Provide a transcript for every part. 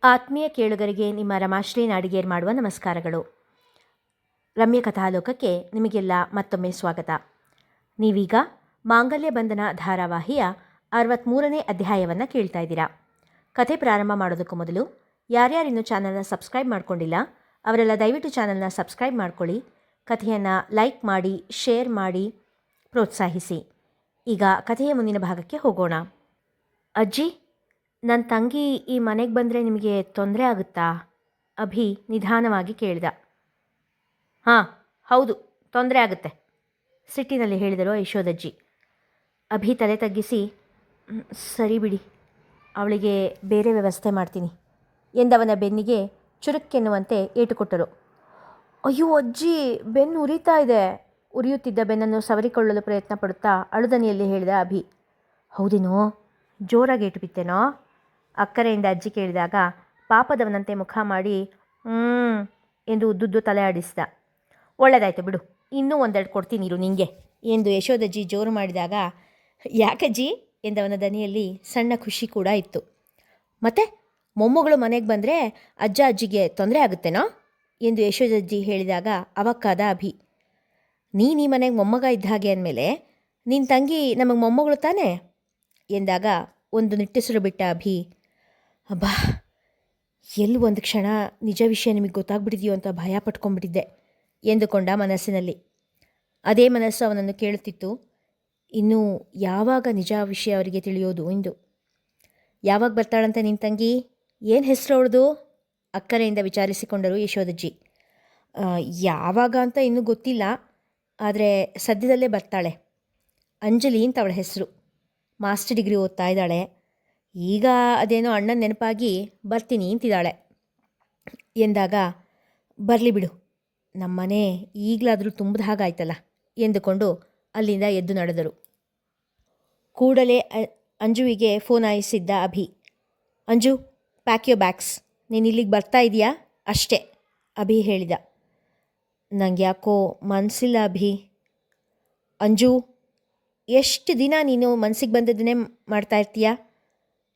ಆತ್ಮೀಯ ಕೇಳುಗರಿಗೆ ನಿಮ್ಮ ರಮಾಶ್ರೀ ನಾಡಿಗೇರ್ ಮಾಡುವ ನಮಸ್ಕಾರಗಳು. ರಮ್ಯ ಕಥಾಲೋಕಕ್ಕೆ ನಿಮಗೆಲ್ಲ ಮತ್ತೊಮ್ಮೆ ಸ್ವಾಗತ. ನೀವೀಗ ಮಾಂಗಲ್ಯ ಬಂಧನ ಧಾರಾವಾಹಿಯ 63ನೇ ಅಧ್ಯಾಯವನ್ನು ಕೇಳ್ತಾ ಇದ್ದೀರಾ. ಕಥೆ ಪ್ರಾರಂಭ ಮಾಡೋದಕ್ಕೂ ಮೊದಲು ಯಾರ್ಯಾರಿನ್ನೂ ಚಾನಲ್ನ ಸಬ್ಸ್ಕ್ರೈಬ್ ಮಾಡ್ಕೊಂಡಿಲ್ಲ ಅವರೆಲ್ಲ ದಯವಿಟ್ಟು ಚಾನಲ್ನ ಸಬ್ಸ್ಕ್ರೈಬ್ ಮಾಡ್ಕೊಳ್ಳಿ, ಕಥೆಯನ್ನು ಲೈಕ್ ಮಾಡಿ, ಶೇರ್ ಮಾಡಿ, ಪ್ರೋತ್ಸಾಹಿಸಿ. ಈಗ ಕಥೆಯ ಮುಂದಿನ ಭಾಗಕ್ಕೆ ಹೋಗೋಣ. ಅಜ್ಜಿ, ನನ್ನ ತಂಗಿ ಈ ಮನೆಗೆ ಬಂದರೆ ನಿಮಗೆ ತೊಂದರೆ ಆಗುತ್ತಾ? ಅಭಿ ನಿಧಾನವಾಗಿ ಕೇಳಿದ. ಹಾಂ, ಹೌದು, ತೊಂದರೆ ಆಗುತ್ತೆ, ಸಿಟ್ಟಿನಲ್ಲಿ ಹೇಳಿದರು ಯಶೋದಜ್ಜಿ. ಅಭಿ ತಲೆ ತಗ್ಗಿಸಿ, ಸರಿ ಬಿಡಿ, ಅವಳಿಗೆ ಬೇರೆ ವ್ಯವಸ್ಥೆ ಮಾಡ್ತೀನಿ ಎಂದವನ ಬೆನ್ನಿಗೆ ಚುರುಕ್ಕೆನ್ನುವಂತೆ ಏಟು ಕೊಟ್ಟರು. ಅಯ್ಯೋ ಅಜ್ಜಿ, ಬೆನ್ನು ಉರಿತಾ ಇದೆ. ಉರಿಯುತ್ತಿದ್ದ ಬೆನ್ನನ್ನು ಸವರಿಕೊಳ್ಳಲು ಪ್ರಯತ್ನ ಪಡುತ್ತಾ ಅಳುದನಿಯಲ್ಲಿ ಹೇಳಿದ ಅಭಿ. ಹೌದೇನೋ, ಜೋರಾಗಿ ಏಟು ಬಿತ್ತೇನೋ? ಅಕ್ಕರೆಯಿಂದ ಅಜ್ಜಿ ಕೇಳಿದಾಗ ಪಾಪದವನಂತೆ ಮುಖ ಮಾಡಿ ಎಂದು ಉದ್ದುದ್ದು ತಲೆ ಆಡಿಸಿದ. ಒಳ್ಳೆದಾಯ್ತು ಬಿಡು, ಇನ್ನೂ ಒಂದೆರಡು ಕೊಡ್ತೀನಿ ಇರು ನಿಂಗೆ ಎಂದು ಯಶೋದಜ್ಜಿ ಜೋರು ಮಾಡಿದಾಗ, ಯಾಕಜ್ಜಿ ಎಂದವನ ದನಿಯಲ್ಲಿ ಸಣ್ಣ ಖುಷಿ ಕೂಡ ಇತ್ತು. ಮತ್ತೆ ಮೊಮ್ಮಗಳು ಮನೆಗೆ ಬಂದರೆ ಅಜ್ಜ ಅಜ್ಜಿಗೆ ತೊಂದರೆ ಆಗುತ್ತೇನೋ ಎಂದು ಯಶೋದಜ್ಜಿ ಹೇಳಿದಾಗ ಅವಕ್ಕಾದ ಅಭಿ. ನೀನು ಈ ಮನೆಗೆ ಮೊಮ್ಮಗ ಇದ್ದ ಹಾಗೆ ಅಂದಮೇಲೆ ನಿನ್ನ ತಂಗಿ ನಮಗೆ ಮೊಮ್ಮಗಳು ತಾನೇ ಎಂದಾಗ ಒಂದು ನಿಟ್ಟುಸಿರು ಬಿಟ್ಟ ಅಭಿ. ಅಬ್ಬಾ, ಎಲ್ಲಿ ಒಂದು ಕ್ಷಣ ನಿಜ ವಿಷಯ ನಿಮಗೆ ಗೊತ್ತಾಗ್ಬಿಟ್ಟಿದೆಯೋ ಅಂತ ಭಯ ಪಟ್ಕೊಂಡ್ಬಿಟ್ಟಿದ್ದೆ ಎಂದುಕೊಂಡ ಮನಸ್ಸಿನಲ್ಲಿ. ಅದೇ ಮನಸ್ಸು ಅವನನ್ನು ಕೇಳುತ್ತಿತ್ತು, ಇನ್ನೂ ಯಾವಾಗ ನಿಜ ವಿಷಯ ಅವರಿಗೆ ತಿಳಿಯೋದು ಎಂದು. ಯಾವಾಗ ಬರ್ತಾಳಂತೆ ನಿನ್ನ ತಂಗಿ? ಏನು ಹೆಸರು ಅವಳದು? ಅಕ್ಕರೆಯಿಂದ ವಿಚಾರಿಸಿಕೊಂಡರು ಯಶೋದಜ್ಜಿ. ಯಾವಾಗ ಅಂತ ಇನ್ನೂ ಗೊತ್ತಿಲ್ಲ, ಆದರೆ ಸದ್ಯದಲ್ಲೇ ಬರ್ತಾಳೆ. ಅಂಜಲಿ ಅಂತ ಅವಳ ಹೆಸರು. ಮಾಸ್ಟರ್ ಡಿಗ್ರಿ ಓದ್ತಾ ಇದ್ದಾಳೆ. ಈಗ ಅದೇನೋ ಅಣ್ಣನ ನೆನಪಾಗಿ ಬರ್ತೀನಿ ಅಂತಿದ್ದಾಳೆ ಎಂದಾಗ, ಬರಲಿ ಬಿಡು, ನಮ್ಮನೆ ಈಗಲಾದರೂ ತುಂಬಿದ ಹಾಗಾಯ್ತಲ್ಲ ಎಂದುಕೊಂಡು ಅಲ್ಲಿಂದ ಎದ್ದು ನಡೆದರು. ಕೂಡಲೇ ಅಂಜುವಿಗೆ ಫೋನ್ ಆಯಿಸಿದ್ದ ಅಭಿ. ಅಂಜು, ಪ್ಯಾಕ್ ಯೋ ಬ್ಯಾಗ್ಸ್, ನೀನು ಇಲ್ಲಿಗೆ ಬರ್ತಾ ಇದೆಯಾ ಅಷ್ಟೇ ಅಭಿ ಹೇಳಿದ. ನನಗೆ ಯಾಕೋ ಮನಸ್ಸಿಲ್ಲ ಅಭಿ. ಅಂಜು, ಎಷ್ಟು ದಿನ ನೀನು ಮನಸ್ಸಿಗೆ ಬಂದದ್ದನ್ನೇ ಮಾಡ್ತಾ ಇರ್ತೀಯ?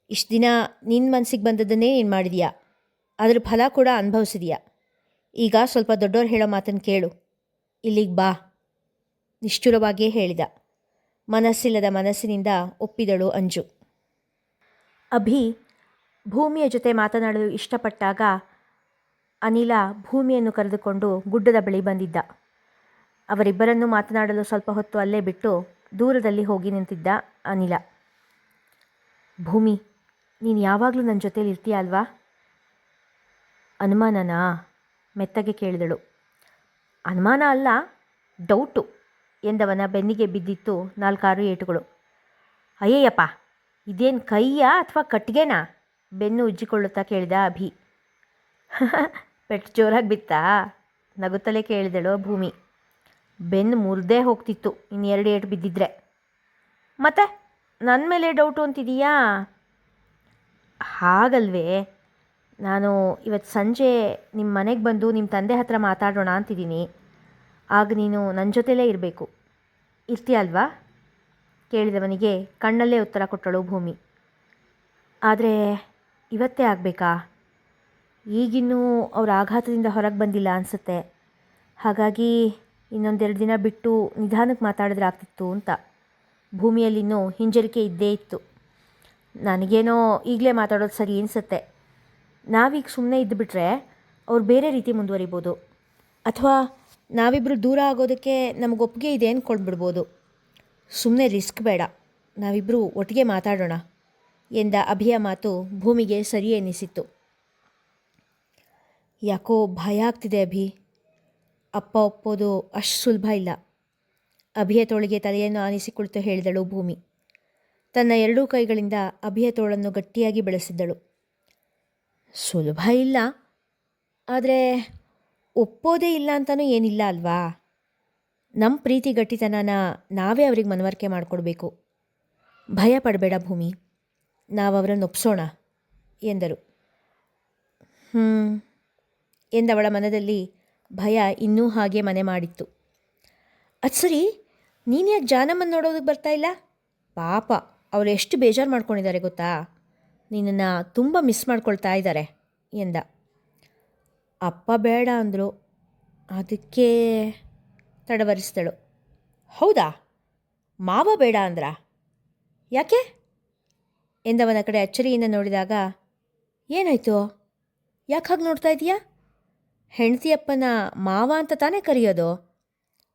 ಇಷ್ಟು ದಿನ ನಿನ್ನ ಮನಸ್ಸಿಗೆ ಬಂದದ್ದನ್ನೇ ನೀನು ಮಾಡಿದೀಯಾ, ಅದ್ರ ಫಲ ಕೂಡ ಅನುಭವಿಸಿದೀಯಾ. ಈಗ ಸ್ವಲ್ಪ ದೊಡ್ಡವ್ರು ಹೇಳೋ ಮಾತನ್ನು ಕೇಳು, ಇಲ್ಲಿಗೆ ಬಾ ನಿಷ್ಠುರವಾಗಿಯೇ ಹೇಳಿದ. ಮನಸ್ಸಿಲ್ಲದ ಮನಸ್ಸಿನಿಂದ ಒಪ್ಪಿದಳು ಅಂಜು. ಅಭಿ ಭೂಮಿಯ ಜೊತೆ ಮಾತನಾಡಲು ಇಷ್ಟಪಟ್ಟಾಗ ಅನಿಲ ಭೂಮಿಯನ್ನು ಕರೆದುಕೊಂಡು ಗುಡ್ಡದ ಬಳಿ ಬಂದಿದ್ದ. ಅವರಿಬ್ಬರನ್ನೂ ಮಾತನಾಡಲು ಸ್ವಲ್ಪ ಹೊತ್ತು ಅಲ್ಲೇ ಬಿಟ್ಟು ದೂರದಲ್ಲಿ ಹೋಗಿ ನಿಂತಿದ್ದ ಅನಿಲ. ಭೂಮಿ, ನೀನು ಯಾವಾಗಲೂ ನನ್ನ ಜೊತೇಲಿ ಇರ್ತೀಯ ಅಲ್ವಾ? ಅನುಮಾನನಾ? ಮೆತ್ತಗೆ ಕೇಳಿದಳು. ಅನುಮಾನ ಅಲ್ಲ, ಡೌಟು ಎಂದವನ ಬೆನ್ನಿಗೆ ಬಿದ್ದಿತ್ತು 4-6 ಏಟುಗಳು. ಅಯ್ಯಯ್ಯಪ್ಪ, ಇದೇನು ಕೈಯಾ ಅಥವಾ ಕಟ್ಟಿಗೆನಾ? ಬೆನ್ನು ಉಜ್ಜಿಕೊಳ್ಳುತ್ತಾ ಕೇಳಿದ ಅಭಿ. ಪೆಟ್ಟು ಜೋರಾಗಿ ಬಿತ್ತಾ? ನಗುತ್ತಲೇ ಕೇಳಿದಳು ಭೂಮಿ. ಬೆನ್ನು ಮುರಿದೇ ಹೋಗ್ತಿತ್ತು ಇನ್ನು 2 ಏಟು ಬಿದ್ದಿದ್ರೆ. ಮತ್ತೆ ನನ್ನ ಮೇಲೆ ಡೌಟು ಅಂತಿದೀಯಾ? ಹಾಗಲ್ವೇ, ನಾನು ಇವತ್ತು ಸಂಜೆ ನಿಮ್ಮ ಮನೆಗೆ ಬಂದು ನಿಮ್ಮ ತಂದೆ ಹತ್ರ ಮಾತಾಡೋಣ ಅಂತಿದ್ದೀನಿ. ಆಗ ನೀನು ನನ್ನ ಜೊತೆಲೇ ಇರಬೇಕು, ಇರ್ತೀಯ ಅಲ್ವಾ ಕೇಳಿದವನಿಗೆ ಕಣ್ಣಲ್ಲೇ ಉತ್ತರ ಕೊಟ್ಟಳು ಭೂಮಿ. ಆದರೆ ಇವತ್ತೇ ಆಗಬೇಕಾ? ಈಗಿನ್ನೂ ಅವ್ರ ಆಘಾತದಿಂದ ಹೊರಗೆ ಬಂದಿಲ್ಲ ಅನಿಸುತ್ತೆ. ಹಾಗಾಗಿ ಇನ್ನೊಂದೆರಡು ದಿನ ಬಿಟ್ಟು ನಿಧಾನಕ್ಕೆ ಮಾತಾಡಿದ್ರೆ ಆಗ್ತಿತ್ತು ಅಂತ. ಭೂಮಿಯಲ್ಲಿನ್ನೂ ಹಿಂಜರಿಕೆ ಇದ್ದೇ ಇತ್ತು. ನನಗೇನೋ ಈಗಲೇ ಮಾತಾಡೋದು ಸರಿ ಅನಿಸುತ್ತೆ. ನಾವೀಗ ಸುಮ್ಮನೆ ಇದ್ದುಬಿಟ್ರೆ ಅವ್ರು ಬೇರೆ ರೀತಿ ಮುಂದುವರಿಬೋದು, ಅಥವಾ ನಾವಿಬ್ಬರು ದೂರ ಆಗೋದಕ್ಕೆ ನಮಗೆ ಒಪ್ಪಿಗೆ ಇದೆ ಅಂದ್ಕೊಂಡ್ಬಿಡ್ಬೋದು. ಸುಮ್ಮನೆ ರಿಸ್ಕ್ ಬೇಡ, ನಾವಿಬ್ಬರು ಒಟ್ಟಿಗೆ ಮಾತಾಡೋಣ ಎಂದ ಅಭಿಯ ಮಾತು ಭೂಮಿಗೆ ಸರಿ ಎನ್ನಿಸಿತ್ತು. ಯಾಕೋ ಭಯ ಆಗ್ತಿದೆ ಅಭಿ. ಅಪ್ಪ ಒಪ್ಪೋದು ಅಷ್ಟು ಸುಲಭ ಇಲ್ಲ. ಅಭಿಯ ತೋಳಿಗೆ ತಲೆಯನ್ನು ಆನಿಸಿಕೊಳ್ತು ಹೇಳಿದಳು ಭೂಮಿ. ತನ್ನ 2 ಕೈಗಳಿಂದ ಅಭಿಯ ತೋಳನ್ನು ಗಟ್ಟಿಯಾಗಿ ಬೆಳೆಸಿದ್ದಳು. ಸುಲಭ ಇಲ್ಲ, ಆದರೆ ಒಪ್ಪೋದೇ ಇಲ್ಲ ಅಂತಲೂ ಏನಿಲ್ಲ ಅಲ್ವಾ? ನಮ್ಮ ಪ್ರೀತಿ ಗಟ್ಟಿತನನ ನಾವೇ ಅವ್ರಿಗೆ ಮನವರಿಕೆ ಮಾಡಿಕೊಡ್ಬೇಕು. ಭಯ ಪಡಬೇಡ ಭೂಮಿ, ನಾವು ಅವರನ್ನು ಒಪ್ಸೋಣ ಎಂದರು. ಎಂದವಳ ಮನದಲ್ಲಿ ಭಯ ಇನ್ನೂ ಹಾಗೆ ಮನೆ ಮಾಡಿತ್ತು. ಅದು ಸರಿ, ನೀನು ಯಾಕೆ ಜಾನಮ್ಮನ ನೋಡೋದಕ್ಕೆ ಬರ್ತಾ ಇಲ್ಲ? ಪಾಪ, ಅವರು ಎಷ್ಟು ಬೇಜಾರು ಮಾಡ್ಕೊಂಡಿದ್ದಾರೆ ಗೊತ್ತಾ? ನಿನ್ನನ್ನು ತುಂಬ ಮಿಸ್ ಮಾಡ್ಕೊಳ್ತಾ ಇದ್ದಾರೆ ಎಂದ. ಅಪ್ಪ ಬೇಡ ಅಂದರು, ಅದಕ್ಕೆ ತಡವರಿಸಿದಳು. ಹೌದಾ, ಮಾವ ಬೇಡ ಅಂದ್ರ? ಯಾಕೆ ಎಂದವನ ಕಡೆ ಅಚ್ಚರಿಯಿಂದ ನೋಡಿದಾಗ, ಏನಾಯಿತು, ಯಾಕೆ ಹಾಗೆ ನೋಡ್ತಾ ಇದೀಯಾ? ಹೆಂಡತಿಯಪ್ಪನ ಮಾವ ಅಂತ ತಾನೇ ಕರೆಯೋದು?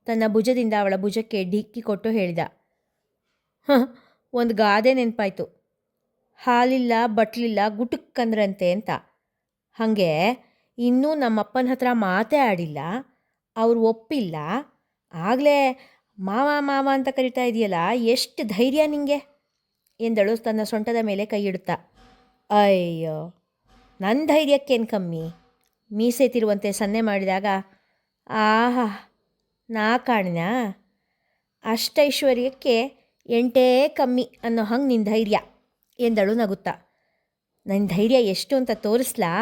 ತನ್ನ ಭುಜದಿಂದ ಅವಳ ಭುಜಕ್ಕೆ ಡಿಕ್ಕಿ ಕೊಟ್ಟು ಹೇಳಿದ. ಒಂದು ಗಾದೆ ನೆನಪಾಯ್ತು, ಹಾಲಿಲ್ಲ ಬಟ್ಲಿಲ್ಲ ಗುಟುಕ್ಕಂದ್ರಂತೆ ಅಂತ. ಹಾಗೆ ಇನ್ನೂ ನಮ್ಮಪ್ಪನ ಹತ್ರ ಮಾತೇ ಆಡಿಲ್ಲ, ಅವ್ರು ಒಪ್ಪಿಲ್ಲ, ಆಗಲೇ ಮಾವ ಮಾವ ಅಂತ ಕರಿತಾ ಇದೆಯಲ್ಲ, ಎಷ್ಟು ಧೈರ್ಯ ನಿಂಗೆ ಎಂದಳು ತನ್ನ ಸೊಂಟದ ಮೇಲೆ ಕೈ ಇಡುತ್ತಾ. ಅಯ್ಯೋ, ನನ್ನ ಧೈರ್ಯಕ್ಕೇನು ಕಮ್ಮಿ? ಮೀಸೆ ತಿರುವಂತೆ ಸನ್ನೆ ಮಾಡಿದಾಗ, ಆಹಾ ನಾ ಕಾಣಿನ, ಅಷ್ಟೈಶ್ವರ್ಯಕ್ಕೆ ಎಂಟೇ ಕಮ್ಮಿ ಅನ್ನೋ ಹಂಗೆ ನಿನ್ನ ಧೈರ್ಯ ಎಂದಳು ನಗುತ್ತಾ. ನನ್ನ ಧೈರ್ಯ ಎಷ್ಟು ಅಂತ ತೋರಿಸ್ಲಾ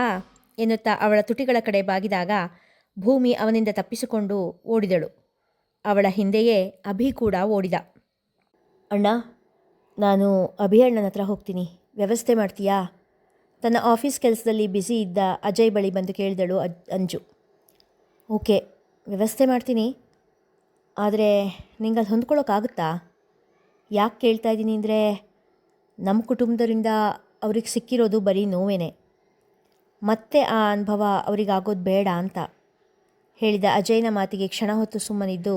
ಎನ್ನುತ್ತಾ ಅವಳ ತುಟಿಗಳ ಕಡೆ ಬಾಗಿದಾಗ ಭೂಮಿ ಅವನಿಂದ ತಪ್ಪಿಸಿಕೊಂಡು ಓಡಿದಳು. ಅವಳ ಹಿಂದೆಯೇ ಅಭಿ ಕೂಡ ಓಡಿದ. ಅಣ್ಣ, ನಾನು ಅಭಿ ಅಣ್ಣನ ಹತ್ರ ಹೋಗ್ತೀನಿ, ವ್ಯವಸ್ಥೆ ಮಾಡ್ತೀಯಾ? ತನ್ನ ಆಫೀಸ್ ಕೆಲಸದಲ್ಲಿ ಬ್ಯುಸಿ ಇದ್ದ ಅಜಯ್ ಬಳಿ ಬಂದು ಕೇಳಿದಳು ಅಂಜು. ಓಕೆ, ವ್ಯವಸ್ಥೆ ಮಾಡ್ತೀನಿ, ಆದರೆ ನಿಂಗೆ ಅಲ್ಲಿ ಹೊಂದ್ಕೊಳ್ಳೋಕ್ಕಾಗುತ್ತಾ? ಯಾಕೆ ಕೇಳ್ತಾ ಇದ್ದೀನಿ ಅಂದರೆ, ನಮ್ಮ ಕುಟುಂಬದರಿಂದ ಅವ್ರಿಗೆ ಸಿಕ್ಕಿರೋದು ಬರೀ ನೋವೇನೆ, ಮತ್ತೆ ಆ ಅನುಭವ ಅವರಿಗಾಗೋದು ಬೇಡ ಅಂತ ಹೇಳಿದ ಅಜಯ್ನ ಮಾತಿಗೆ ಕ್ಷಣ ಹೊತ್ತು ಸುಮ್ಮನಿದ್ದು,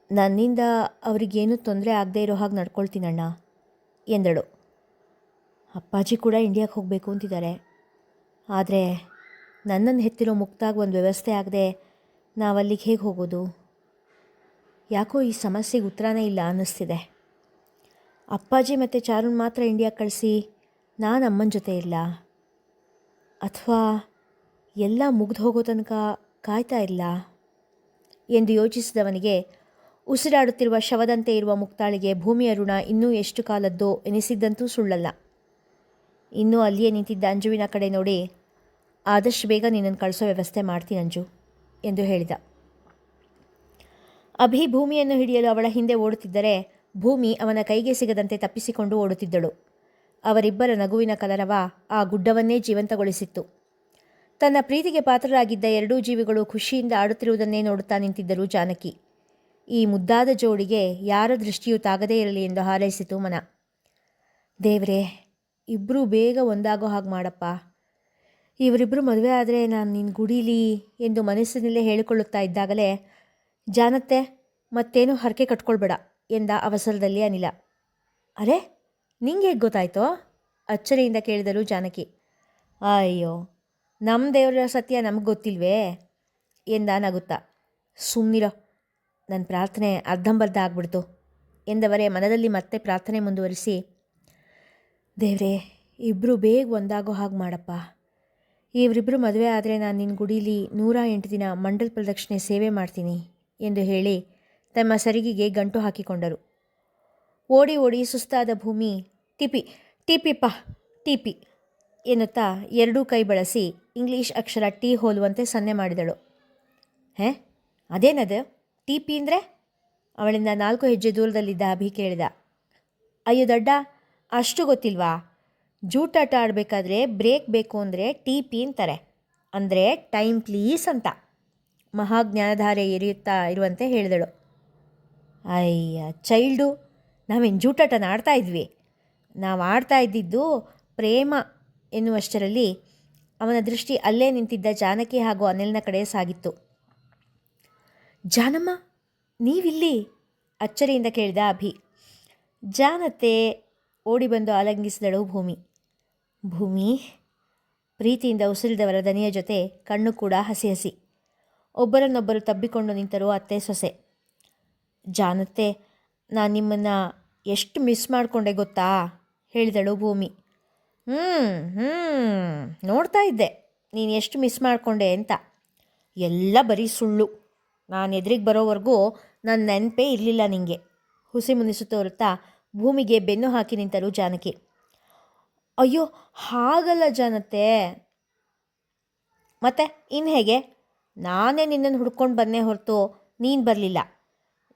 ನನ್ನಿಂದ ಅವರಿಗೇನೂ ತೊಂದರೆ ಆಗದೆ ಇರೋ ಹಾಗೆ ನಡ್ಕೊಳ್ತೀನಣ್ಣ ಎಂದಳು. ಅಪ್ಪಾಜಿ ಕೂಡ ಇಂಡಿಯಾಕ್ಕೆ ಹೋಗಬೇಕು ಅಂತಿದ್ದಾರೆ, ಆದರೆ ನನ್ನನ್ನು ಹೆತ್ತಿರೋ ಮುಕ್ತಾಗಿ ಒಂದು ವ್ಯವಸ್ಥೆ ಆಗದೆ ನಾವಲ್ಲಿಗೆ ಹೇಗೆ ಹೋಗೋದು? ಯಾಕೋ ಈ ಸಮಸ್ಯೆಗೆ ಉತ್ತರನೇ ಇಲ್ಲ ಅನ್ನಿಸ್ತಿದೆ. ಅಪ್ಪಾಜಿ ಮತ್ತು ಚಾರುನ್ ಮಾತ್ರ ಇಂಡಿಯಾಕ್ಕೆ ಕಳಿಸಿ ನಾನು ಅಮ್ಮನ ಜೊತೆ ಇಲ್ಲ, ಅಥವಾ ಎಲ್ಲ ಮುಗ್ದು ಹೋಗೋ ತನಕ ಕಾಯ್ತಾ ಇಲ್ಲ ಎಂದು ಯೋಚಿಸಿದವನಿಗೆ ಉಸಿರಾಡುತ್ತಿರುವ ಶವದಂತೆ ಇರುವ ಮುಕ್ತಾಳಿಗೆ ಭೂಮಿಯ ಋಣ ಇನ್ನೂ ಎಷ್ಟು ಕಾಲದ್ದೋ ಎನಿಸಿದ್ದಂತೂ ಸುಳ್ಳಲ್ಲ. ಇನ್ನೂ ಅಲ್ಲಿಯೇ ನಿಂತಿದ್ದ ಅಂಜುವಿನ ಕಡೆ ನೋಡಿ, ಆದಷ್ಟು ಬೇಗ ನಿನ್ನನ್ನು ಕಳಿಸೋ ವ್ಯವಸ್ಥೆ ಮಾಡ್ತೀನಿ ಅಂಜು ಎಂದು ಹೇಳಿದ. ಅಭಿ ಭೂಮಿಯನ್ನು ಹಿಡಿಯಲು ಅವಳ ಹಿಂದೆ ಓಡುತ್ತಿದ್ದರೆ ಭೂಮಿ ಅವನ ಕೈಗೆ ಸಿಗದಂತೆ ತಪ್ಪಿಸಿಕೊಂಡು ಓಡುತ್ತಿದ್ದಳು. ಅವರಿಬ್ಬರ ನಗುವಿನ ಕಲರವ ಆ ಗುಡ್ಡವನ್ನೇ ಜೀವಂತಗೊಳಿಸಿತ್ತು. ತನ್ನ ಪ್ರೀತಿಗೆ ಪಾತ್ರರಾಗಿದ್ದ ಎರಡೂ ಜೀವಿಗಳು ಖುಷಿಯಿಂದ ಆಡುತ್ತಿರುವುದನ್ನೇ ನೋಡುತ್ತಾ ನಿಂತಿದ್ದರು ಜಾನಕಿ. ಈ ಮುದ್ದಾದ ಜೋಡಿಗೆ ಯಾರ ದೃಷ್ಟಿಯೂ ತಾಗದೇ ಇರಲಿ ಎಂದು ಹಾರೈಸಿತು ಮನ. ದೇವ್ರೇ, ಇಬ್ಬರೂ ಬೇಗ ಒಂದಾಗೋ ಹಾಗೆ ಮಾಡಪ್ಪ, ಇವರಿಬ್ಬರು ಮದುವೆ ಆದರೆ ನಾನು ನಿನ್ನ ಗುಡೀಲಿ ಎಂದು ಮನಸ್ಸಿನಲ್ಲೇ ಹೇಳಿಕೊಳ್ಳುತ್ತಾ ಇದ್ದಾಗಲೇ, ಜಾನತ್ತೆ ಮತ್ತೇನೂ ಹರಕೆ ಕಟ್ಕೊಳ್ಬೇಡ ಎಂದ ಅವಸರದಲ್ಲಿ ಅನಿಲ. ಅರೆ, ನಿಂಗೆ ಹೇಗೆ ಗೊತ್ತಾಯ್ತೋ? ಅಚ್ಚರಿಯಿಂದ ಕೇಳಿದರು ಜಾನಕಿ. ಅಯ್ಯೋ, ನಮ್ಮ ದೇವರ ಸತ್ಯ ನಮಗೆ ಗೊತ್ತಿಲ್ವೇ ಎಂದ ನಗುತ್ತಾ. ಸುಮ್ಮನಿರೋ, ನನ್ನ ಪ್ರಾರ್ಥನೆ ಅರ್ಧಂಬರ್ಧ ಆಗ್ಬಿಡ್ತು ಎಂದವರೇ ಮನದಲ್ಲಿ ಮತ್ತೆ ಪ್ರಾರ್ಥನೆ ಮುಂದುವರಿಸಿ, ದೇವ್ರೇ, ಇಬ್ಬರು ಬೇಗ ಒಂದಾಗೋ ಹಾಗೆ ಮಾಡಪ್ಪ, ಇವರಿಬ್ಬರು ಮದುವೆ ಆದರೆ ನಾನು ನಿನ್ನ ಗುಡೀಲಿ 108 ದಿನ ಮಂಡಲ ಪ್ರದಕ್ಷಿಣೆ ಸೇವೆ ಮಾಡ್ತೀನಿ ಎಂದು ಹೇಳಿ ತಮ್ಮ ಸರಿಗೆಗೆ ಗಂಟು ಹಾಕಿಕೊಂಡರು. ಓಡಿ ಓಡಿ ಸುಸ್ತಾದ ಭೂಮಿ ಟಿಪಿ ಟಿಪಿಪ್ಪ ಟಿಪಿ ಎನ್ನುತ್ತಾ ಎರಡೂ ಕೈ ಬಳಸಿ ಇಂಗ್ಲೀಷ್ ಅಕ್ಷರ ಟಿ ಹೋಲುವಂತೆ ಸನ್ನೆ ಮಾಡಿದಳು. ಅದೇನದು ಟಿ ಪಿ ಅಂದರೆ? ಅವಳಿಂದ 4 ಹೆಜ್ಜೆ ದೂರದಲ್ಲಿದ್ದ ಅಭಿ ಕೇಳಿದ. ಅಯ್ಯೋ ದಡ್ಡ, ಅಷ್ಟು ಗೊತ್ತಿಲ್ವಾ? ಜೂಟಾಟ ಆಡಬೇಕಾದ್ರೆ ಬ್ರೇಕ್ ಬೇಕು ಅಂದರೆ ಟಿ ಪಿ ಅಂತಾರೆ, ಅಂದರೆ ಟೈಮ್ ಪ್ಲೀಸ್ ಅಂತ ಮಹಾಜ್ಞಾನಧಾರೆ ಎರಿಯುತ್ತಾ ಇರುವಂತೆ ಹೇಳಿದಳು. ಅಯ್ಯ ಚೈಲ್ಡು, ನಾವೇನು ಜೂಟಾಟನ ಆಡ್ತಾ ಇದ್ವಿ? ನಾವು ಆಡ್ತಾ ಇದ್ದಿದ್ದು ಪ್ರೇಮ ಎನ್ನುವಷ್ಟರಲ್ಲಿ ಅವನ ದೃಷ್ಟಿ ಅಲ್ಲೇ ನಿಂತಿದ್ದ ಜಾನಕಿ ಹಾಗೂ ಅನಿಲ್ನ ಕಡೆ ಸಾಗಿತ್ತು. ಜಾನಮ್ಮ, ನೀವಿಲ್ಲಿ? ಅಚ್ಚರಿಯಿಂದ ಕೇಳಿದ ಅಭಿ. ಜಾನತೆ ಓಡಿ ಬಂದು ಆಲಂಗಿಸಿದಳು ಭೂಮಿ. ಭೂಮಿ ಪ್ರೀತಿಯಿಂದ ಉಸಿರಿದವರ ದನಿಯ ಜೊತೆ ಕಣ್ಣು ಕೂಡ ಹಸಿ ಹಸಿ. ಒಬ್ಬರನ್ನೊಬ್ಬರು ತಬ್ಬಿಕೊಂಡು ನಿಂತರು ಅತ್ತೆ ಸೊಸೆ. ಜಾನತೆ, ನಾನು ನಿಮ್ಮನ್ನು ಎಷ್ಟು ಮಿಸ್ ಮಾಡಿಕೊಂಡೆ ಗೊತ್ತಾ ಹೇಳಿದಳು ಭೂಮಿ. ನೋಡ್ತಾ ಇದ್ದೆ ನೀನು ಎಷ್ಟು ಮಿಸ್ ಮಾಡಿಕೊಂಡೆ ಅಂತ. ಎಲ್ಲ ಬರೀ ಸುಳ್ಳು. ನಾನು ಎದುರಿಗೆ ಬರೋವರೆಗೂ ನನ್ನ ನೆನಪೇ ಇರಲಿಲ್ಲ ನಿಂಗೆ. ಹುಸಿ ಮುನಿಸುತ್ತೋರುತ್ತಾ ಭೂಮಿಗೆ ಬೆನ್ನು ಹಾಕಿ ನಿಂತರು ಜಾನಕಿ. ಅಯ್ಯೋ ಹಾಗಲ್ಲ ಜಾನತೆ. ಮತ್ತೆ ಇನ್ನು ಹೇಗೆ? ನಾನೇ ನಿನ್ನನ್ನು ಹುಡ್ಕೊಂಡು ಬಂದೇ ಹೊರತು ನೀನು ಬರಲಿಲ್ಲ.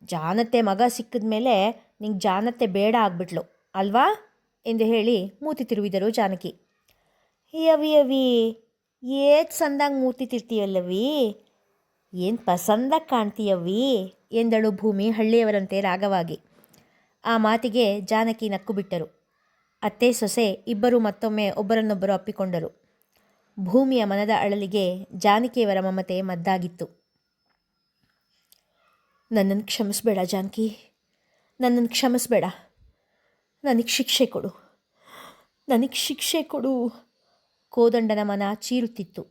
ಜಾನತೆ ಮಗ ಸಿಕ್ಕಿದ ಮೇಲೆ ನಿಂಗೆ ಜಾನತೆ ಬೇಡ ಆಗ್ಬಿಟ್ಲು ಅಲ್ವಾ ಎಂದು ಹೇಳಿ ಮೂತಿ ತಿರುವಿದರು ಜಾನಕಿ. ಯವಿ ಯವಿ ಏಟ್ ಸಂದಾಗ ಮೂರ್ತಿ ತಿರ್ತೀಯಲ್ಲವಿ, ಏನು ಪಸಂದಾಗಿ ಕಾಣ್ತೀಯವಿ ಎಂದಳು ಭೂಮಿ ಹಳ್ಳಿಯವರಂತೆ ರಾಗವಾಗಿ. ಆ ಮಾತಿಗೆ ಜಾನಕಿ ನಕ್ಕು ಬಿಟ್ಟರು. ಅತ್ತೆ ಸೊಸೆ ಇಬ್ಬರೂ ಮತ್ತೊಮ್ಮೆ ಒಬ್ಬರನ್ನೊಬ್ಬರು ಅಪ್ಪಿಕೊಂಡರು. ಭೂಮಿಯ ಮನದ ಅಳಲಿಗೆ ಜಾನಕಿಯವರ ಮಮತೆ ಮದ್ದಾಗಿತ್ತು. ನನ್ನನ್ನು ಕ್ಷಮಿಸಬೇಡ ಜಾನಕಿ, ನನ್ನನ್ನು ಕ್ಷಮಿಸಬೇಡ, ನನಗೆ ಶಿಕ್ಷೆ ಕೊಡು, ನನಗೆ ಶಿಕ್ಷೆ ಕೊಡು. ಕೋದಂಡನ ಮನ ಚೀರುತ್ತಿತ್ತು.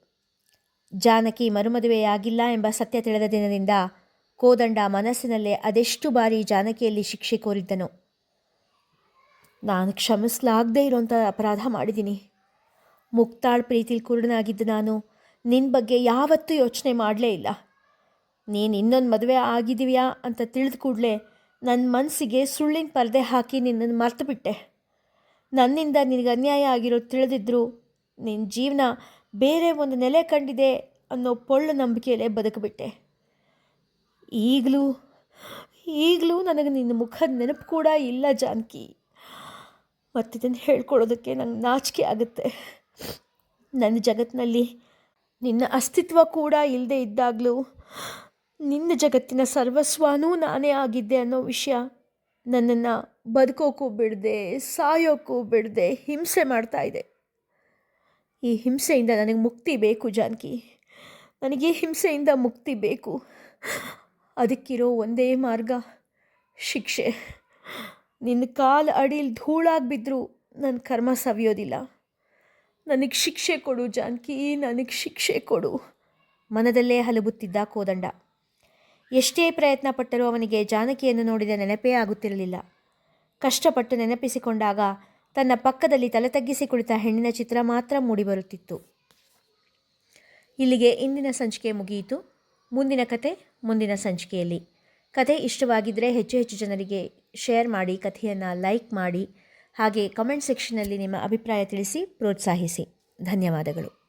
ಜಾನಕಿ ಮರುಮದುವೆಯಾಗಿಲ್ಲ ಎಂಬ ಸತ್ಯ ತಿಳಿದ ದಿನದಿಂದ ಕೋದಂಡ ಮನಸ್ಸಿನಲ್ಲೇ ಅದೆಷ್ಟು ಬಾರಿ ಜಾನಕಿಯಲ್ಲಿ ಶಿಕ್ಷೆ ಕೋರಿದ್ದನು. ನಾನು ಕ್ಷಮಿಸಲಾಗದೇ ಇರೋಂಥ ಅಪರಾಧ ಮಾಡಿದ್ದೀನಿ. ಮುಕ್ತಾಳ್ ಪ್ರೀತಿಲಿ ಕುರುಡನಾಗಿದ್ದ ನಾನು ನಿನ್ನ ಬಗ್ಗೆ ಯಾವತ್ತೂ ಯೋಚನೆ ಮಾಡಲೇ ಇಲ್ಲ. ನೀನು ಇನ್ನೊಂದು ಮದುವೆ ಆಗಿದ್ದೀಯಾ ಅಂತ ತಿಳಿದ ಕೂಡಲೇ ನನ್ನ ಮನಸ್ಸಿಗೆ ಸುಳ್ಳಿನ ಪರದೆ ಹಾಕಿ ನಿನ್ನನ್ನು ಮರ್ತು ಬಿಟ್ಟೆ. ನನ್ನಿಂದ ನಿನಗೆ ಅನ್ಯಾಯ ಆಗಿರೋದು ತಿಳಿದಿದ್ರು ನಿನ್ನ ಜೀವನ ಬೇರೆ ಒಂದು ನೆಲೆ ಕಂಡಿದೆ ಅನ್ನೋ ಪೊಳ್ಳು ನಂಬಿಕೆಯಲ್ಲೇ ಬದುಕಿಬಿಟ್ಟೆ. ಈಗಲೂ ನನಗೆ ನಿನ್ನ ಮುಖದ ನೆನಪು ಕೂಡ ಇಲ್ಲ ಜಾನಕಿ. ಮತ್ತಿದನ್ನು ಹೇಳ್ಕೊಳ್ಳೋದಕ್ಕೆ ನಂಗೆ ನಾಚಿಕೆ ಆಗುತ್ತೆ. ನನ್ನ ಜಗತ್ತಿನಲ್ಲಿ ನಿನ್ನ ಅಸ್ತಿತ್ವ ಕೂಡ ಇಲ್ಲದೆ ಇದ್ದಾಗಲೂ ನಿನ್ನ ಜಗತ್ತಿನ ಸರ್ವಸ್ವನೂ ನಾನೇ ಆಗಿದ್ದೆ ಅನ್ನೋ ವಿಷಯ ನನ್ನನ್ನು ಬದುಕೋಕ್ಕೂ ಬಿಡದೆ ಸಾಯೋಕ್ಕೂ ಬಿಡದೆ ಹಿಂಸೆ ಮಾಡ್ತಾಯಿದೆ. ಈ ಹಿಂಸೆಯಿಂದ ನನಗೆ ಮುಕ್ತಿ ಬೇಕು ಜಾನಕಿ, ನನಗೆ ಹಿಂಸೆಯಿಂದ ಮುಕ್ತಿ ಬೇಕು. ಅದಕ್ಕಿರೋ ಒಂದೇ ಮಾರ್ಗ ಶಿಕ್ಷೆ. ನಿನ್ನ ಕಾಲು ಅಡಿಲಿ ಧೂಳಾಗಿ ಬಿದ್ದರೂ ನನ್ನ ಕರ್ಮ ಸವಿಯೋದಿಲ್ಲ. ನನಗೆ ಶಿಕ್ಷೆ ಕೊಡು ಜಾನಕಿ, ನನಗೆ ಶಿಕ್ಷೆ ಕೊಡು. ಮನದಲ್ಲೇ ಹಲಬುತ್ತಿದ್ದ ಕೋದಂಡ. ಎಷ್ಟೇ ಪ್ರಯತ್ನ ಪಟ್ಟರೂ ಅವನಿಗೆ ಜಾನಕಿಯನ್ನು ನೋಡಿದ ನೆನಪೇ ಆಗುತ್ತಿರಲಿಲ್ಲ. ಕಷ್ಟಪಟ್ಟು ನೆನಪಿಸಿಕೊಂಡಾಗ ತನ್ನ ಪಕ್ಕದಲ್ಲಿ ತಲೆ ತಗ್ಗಿಸಿ ಕುಳಿತ ಹೆಣ್ಣಿನ ಚಿತ್ರ ಮಾತ್ರ ಮೂಡಿಬರುತ್ತಿತ್ತು. ಇಲ್ಲಿಗೆ ಇಂದಿನ ಸಂಚಿಕೆ ಮುಗಿಯಿತು. ಮುಂದಿನ ಕತೆ ಮುಂದಿನ ಸಂಚಿಕೆಯಲ್ಲಿ. ಕತೆ ಇಷ್ಟವಾಗಿದ್ದರೆ ಹೆಚ್ಚು ಹೆಚ್ಚು ಜನರಿಗೆ ಶೇರ್ ಮಾಡಿ, ಕಥೆಯನ್ನು ಲೈಕ್ ಮಾಡಿ, ಹಾಗೆ ಕಮೆಂಟ್ ಸೆಕ್ಷನ್ನಲ್ಲಿ ನಿಮ್ಮ ಅಭಿಪ್ರಾಯ ತಿಳಿಸಿ ಪ್ರೋತ್ಸಾಹಿಸಿ. ಧನ್ಯವಾದಗಳು.